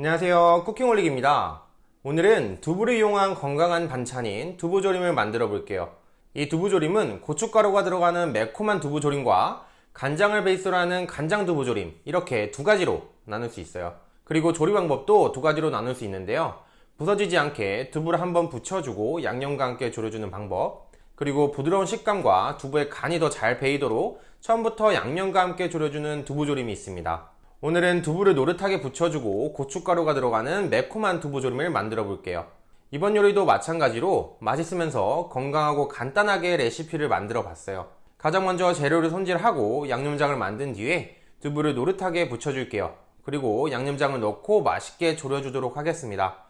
안녕하세요, 쿠킹올릭입니다. 오늘은 두부를 이용한 건강한 반찬인 두부조림을 만들어 볼게요. 이 두부조림은 고춧가루가 들어가는 매콤한 두부조림과 간장을 베이스로 하는 간장 두부조림, 이렇게 두 가지로 나눌 수 있어요. 그리고 조리 방법도 두 가지로 나눌 수 있는데요. 부서지지 않게 두부를 한번 부쳐주고 양념과 함께 졸여주는 방법, 그리고 부드러운 식감과 두부의 간이 더 잘 배이도록 처음부터 양념과 함께 졸여주는 두부조림이 있습니다. 오늘은 두부를 노릇하게 부쳐주고 고춧가루가 들어가는 매콤한 두부조림을 만들어 볼게요. 이번 요리도 마찬가지로 맛있으면서 건강하고 간단하게 레시피를 만들어 봤어요. 가장 먼저 재료를 손질하고 양념장을 만든 뒤에 두부를 노릇하게 부쳐줄게요. 그리고 양념장을 넣고 맛있게 졸여주도록 하겠습니다.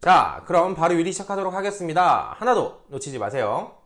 자, 그럼 바로 요리 시작하도록 하겠습니다. 하나도 놓치지 마세요.